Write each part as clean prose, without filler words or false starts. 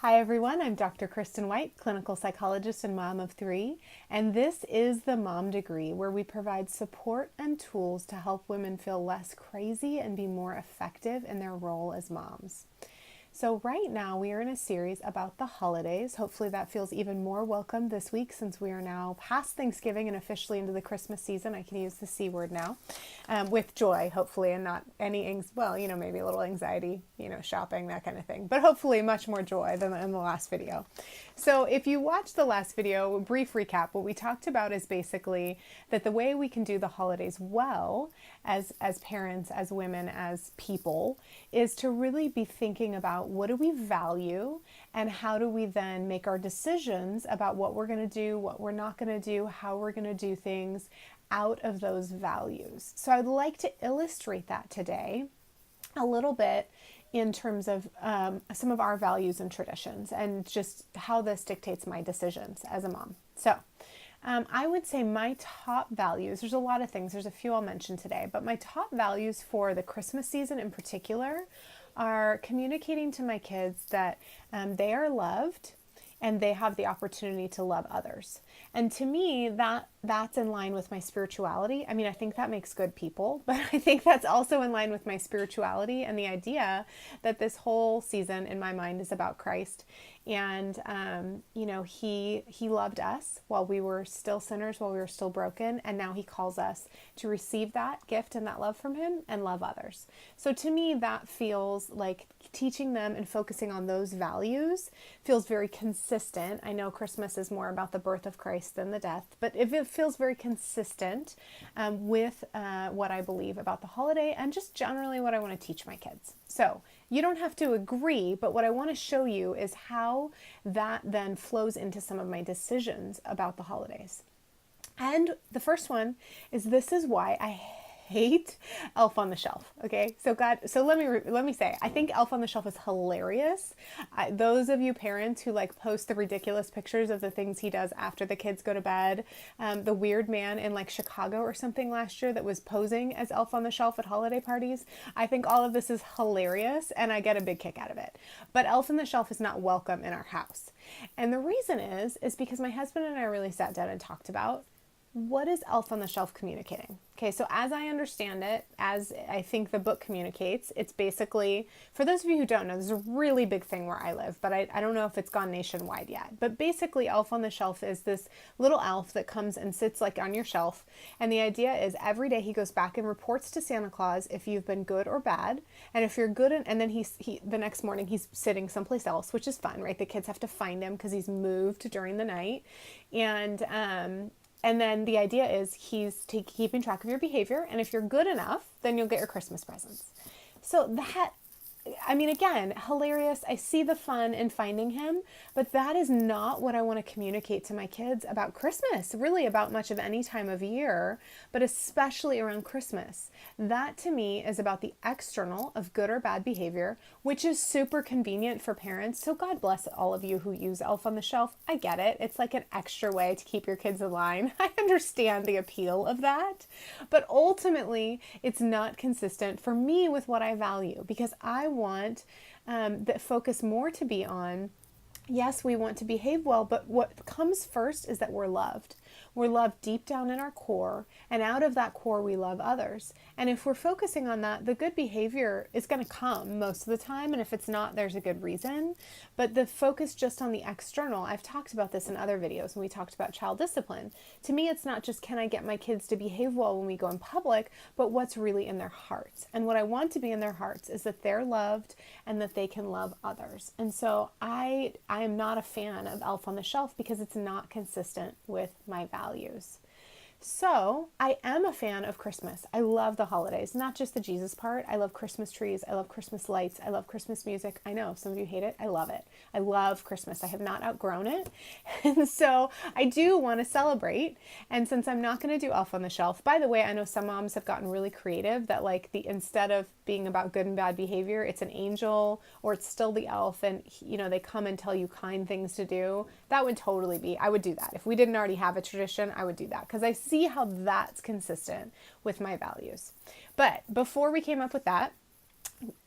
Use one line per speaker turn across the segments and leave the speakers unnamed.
Hi everyone, I'm Dr. Kristen White, clinical psychologist and mom of three, and this is the Mom Degree, where we provide support and tools to help women feel less crazy and be more effective in their role as moms. So right now we are in a series about the holidays. Hopefully that feels even more welcome this week since we are now past Thanksgiving and officially into the Christmas season. I can use the C word now, with joy, hopefully, and not any, maybe a little anxiety, shopping, that kind of thing. But hopefully much more joy than in the last video. So if you watched the last video, a brief recap, what we talked about is basically that the way we can do the holidays well as parents, as women, as people, is to really be thinking about what do we value and how do we then make our decisions about what we're going to do, what we're not going to do, how we're going to do things out of those values. So I'd like to illustrate that today a little bit in terms of some of our values and traditions and just how this dictates my decisions as a mom. So I would say my top values, there's a lot of things, there's a few I'll mention today, but my top values for the Christmas season in particular are communicating to my kids that they are loved and they have the opportunity to love others. And to me, that's in line with my spirituality. I mean, I think that makes good people, but I think that's also in line with my spirituality and the idea that this whole season in my mind is about Christ. And, he loved us while we were still sinners, while we were still broken. And now he calls us to receive that gift and that love from him and love others. So to me, that feels like teaching them and focusing on those values feels very consistent. I know Christmas is more about the birth of Christ than the death, but if it feels very consistent with what I believe about the holiday and just generally what I want to teach my kids. So you don't have to agree, but what I want to show you is how that then flows into some of my decisions about the holidays. And the first one is this is why I hate Elf on the Shelf. Okay, so let me say, I think Elf on the Shelf is hilarious. Those of you parents who post the ridiculous pictures of the things he does after the kids go to bed, the weird man in Chicago or something last year that was posing as Elf on the Shelf at holiday parties, I think all of this is hilarious and I get a big kick out of it. But Elf on the Shelf is not welcome in our house. And the reason is because my husband and I really sat down and talked about what is Elf on the Shelf communicating? Okay, so as I understand it, as I think the book communicates, it's basically, for those of you who don't know, there's a really big thing where I live, but I don't know if it's gone nationwide yet. But basically, Elf on the Shelf is this little elf that comes and sits on your shelf. And the idea is every day he goes back and reports to Santa Claus if you've been good or bad. And if you're good, and then he the next morning he's sitting someplace else, which is fun, right? The kids have to find him because he's moved during the night. And then the idea is he's keeping track of your behavior. And if you're good enough, then you'll get your Christmas presents. So that, again, hilarious. I see the fun in finding him, but that is not what I want to communicate to my kids about Christmas, really about much of any time of year, but especially around Christmas. That to me is about the external of good or bad behavior, which is super convenient for parents. So God bless all of you who use Elf on the Shelf. I get it. It's like an extra way to keep your kids in line. I understand the appeal of that, but ultimately it's not consistent for me with what I value because I want the focus more to be on, yes, we want to behave well, but what comes first is that we're loved. We're loved deep down in our core, and out of that core, we love others. And if we're focusing on that, the good behavior is going to come most of the time, and if it's not, there's a good reason. But the focus just on the external, I've talked about this in other videos when we talked about child discipline. To me, it's not just can I get my kids to behave well when we go in public, but what's really in their hearts. And what I want to be in their hearts is that they're loved and that they can love others. And so I am not a fan of Elf on the Shelf because it's not consistent with my values. So I am a fan of Christmas. I love the holidays, not just the Jesus part. I love Christmas trees. I love Christmas lights. I love Christmas music. I know some of you hate it. I love it. I love Christmas. I have not outgrown it. And so I do want to celebrate. And since I'm not going to do Elf on the Shelf, by the way, I know some moms have gotten really creative that instead of being about good and bad behavior, it's an angel or it's still the elf and they come and tell you kind things to do. That would totally be, I would do that. If we didn't already have a tradition, I would do that because I see how that's consistent with my values. But before we came up with that,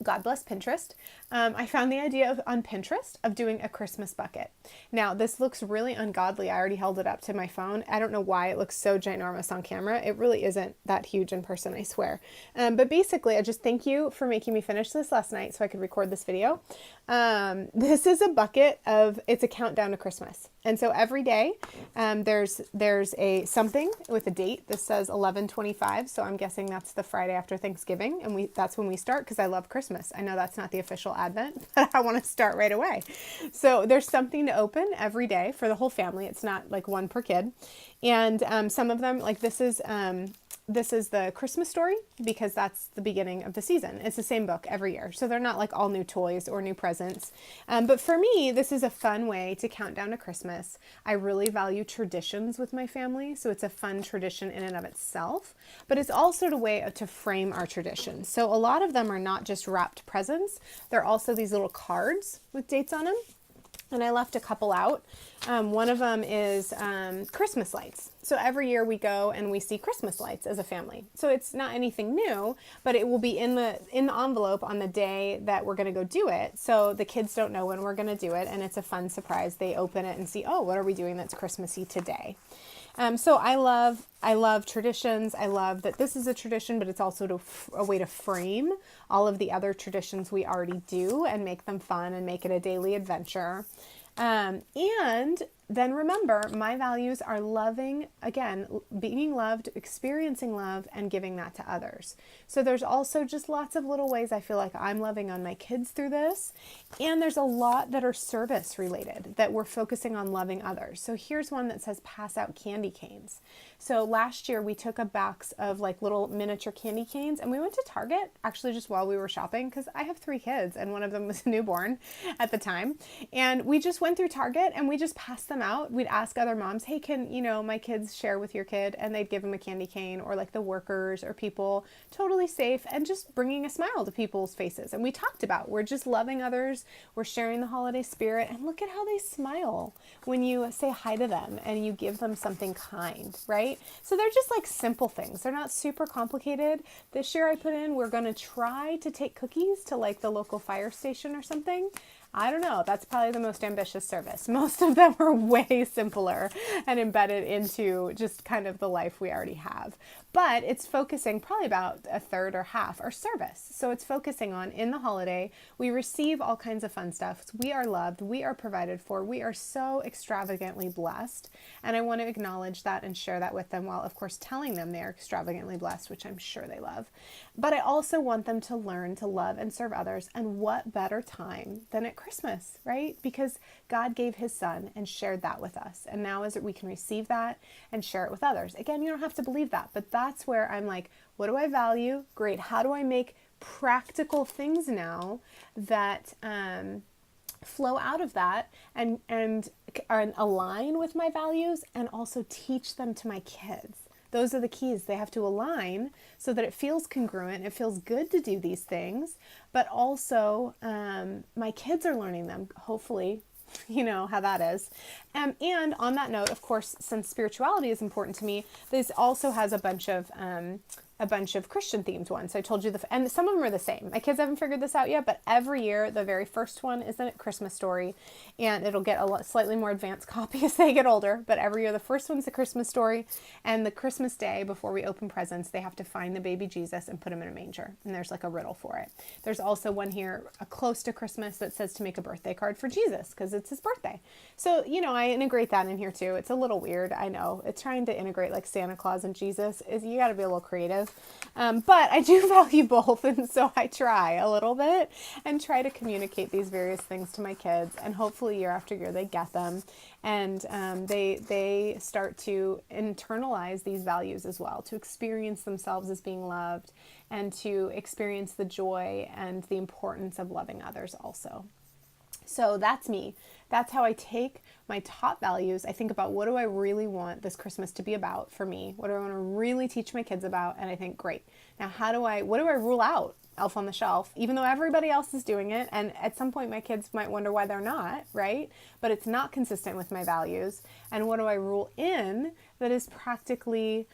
God bless Pinterest. I found the idea on Pinterest of doing a Christmas bucket. Now, this looks really ungodly. I already held it up to my phone. I don't know why it looks so ginormous on camera. It really isn't that huge in person, I swear. But basically, I just thank you for making me finish this last night so I could record this video. This is a bucket it's a countdown to Christmas. And so every day there's a something with a date. This says 11/25, so I'm guessing that's the Friday after Thanksgiving, and that's when we start because I love Christmas. I know that's not the official Advent, but I want to start right away. So there's something to open every day for the whole family. It's not like one per kid. And some of them, like this is the Christmas story because that's the beginning of the season. It's the same book every year. So they're not like all new toys or new presents. But for me, this is a fun way to count down to Christmas. I really value traditions with my family. So it's a fun tradition in and of itself, but it's also a way to frame our traditions. So a lot of them are not just wrapped presents. They're also these little cards with dates on them. And I left a couple out. One of them is Christmas lights. So every year we go and we see Christmas lights as a family. So it's not anything new, but it will be in the envelope on the day that we're going to go do it. So the kids don't know when we're going to do it, and it's a fun surprise. They open it and see, oh, what are we doing that's Christmassy today? So I love traditions. I love that this is a tradition, but it's also a way to frame all of the other traditions we already do and make them fun and make it a daily adventure. And then remember, my values are loving, again, being loved, experiencing love, and giving that to others. So there's also just lots of little ways I feel like I'm loving on my kids through this. And there's a lot that are service related that we're focusing on loving others. So here's one that says pass out candy canes. So last year we took a box of like little miniature candy canes and we went to Target actually just while we were shopping because I have 3 kids and one of them was a newborn at the time. And we just went through Target and we just passed them out. We'd ask other moms, hey, can, my kids share with your kid? And they'd give them a candy cane, or like the workers or people, totally safe and just bringing a smile to people's faces. And we talked about, we're just loving others. We're sharing the holiday spirit, and look at how they smile when you say hi to them and you give them something kind, right? So they're just like simple things. They're not super complicated. This year I put in, we're going to try to take cookies to like the local fire station or something. I don't know. That's probably the most ambitious service. Most of them are way simpler and embedded into just kind of the life we already have. But it's focusing probably about a third or half are service. So it's focusing on in the holiday, we receive all kinds of fun stuff. We are loved. We are provided for. We are so extravagantly blessed. And I want to acknowledge that and share that with them while, of course, telling them they are extravagantly blessed, which I'm sure they love. But I also want them to learn to love and serve others. And what better time than at Christmas, right? Because God gave his son and shared that with us. And now is it we can receive that and share it with others. Again, you don't have to believe that, but that's where I'm like, what do I value? Great. How do I make practical things now that flow out of that and align with my values and also teach them to my kids? Those are the keys. They have to align so that it feels congruent. It feels good to do these things, but also my kids are learning them, hopefully. You know how that is. And on that note, of course, since spirituality is important to me, this also has a bunch of Christian themed ones. So I told you and some of them are the same. My kids haven't figured this out yet, but every year the very first one is a Christmas story, and it'll get a slightly more advanced copy as they get older. But every year the first one's a Christmas story, and the Christmas day before we open presents, they have to find the baby Jesus and put him in a manger. And there's like a riddle for it. There's also one here close to Christmas that says to make a birthday card for Jesus because it's his birthday. So I integrate that in here too. It's a little weird, I know. It's trying to integrate like Santa Claus and Jesus. You got to be a little creative. But I do value both, and so I try a little bit and try to communicate these various things to my kids, and hopefully year after year they get them, and they start to internalize these values as well, to experience themselves as being loved and to experience the joy and the importance of loving others also. So that's me. That's how I take my top values. I think about, what do I really want this Christmas to be about for me? What do I want to really teach my kids about? And I think, great. Now, what do I rule out? Elf on the Shelf, even though everybody else is doing it. And at some point my kids might wonder why they're not, right? But it's not consistent with my values. And what do I rule in that is practically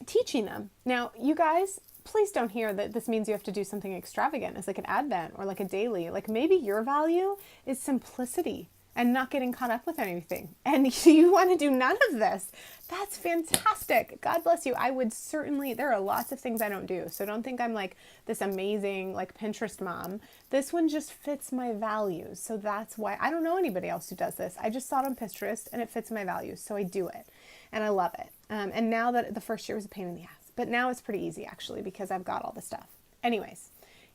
teaching them? Now, you guys, please don't hear that this means you have to do something extravagant. It's like an Advent or like a daily. Like maybe your value is simplicity and not getting caught up with anything. And you want to do none of this. That's fantastic. God bless you. I would certainly, there are lots of things I don't do. So don't think I'm like this amazing, like Pinterest mom. This one just fits my values. So that's why I don't know anybody else who does this. I just saw it on Pinterest and it fits my values. So I do it and I love it. And now that the first year was a pain in the ass, but now it's pretty easy actually because I've got all the stuff. Anyways,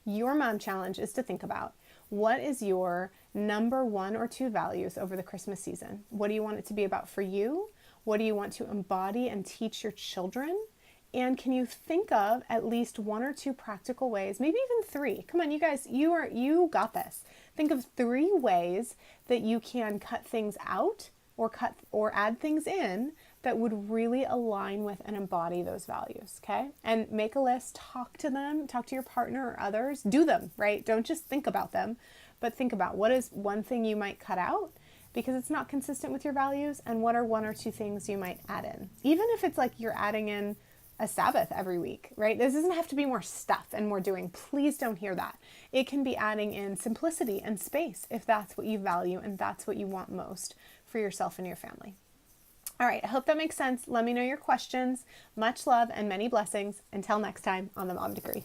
your mom challenge is to think about what is your number 1 or 2 values over the Christmas season? What do you want it to be about for you? What do you want to embody and teach your children? And can you think of at least 1 or 2 practical ways, maybe even 3? Come on, you guys, you got this. Think of 3 ways that you can cut things out or add things in that would really align with and embody those values, okay? And make a list, talk to them, talk to your partner or others, do them, right? Don't just think about them, but think about what is one thing you might cut out because it's not consistent with your values, and what are 1 or 2 things you might add in. Even if it's like you're adding in a Sabbath every week, right? This doesn't have to be more stuff and more doing. Please don't hear that. It can be adding in simplicity and space if that's what you value and that's what you want most for yourself and your family. All right, I hope that makes sense. Let me know your questions. Much love and many blessings. Until next time on The Mom Degree.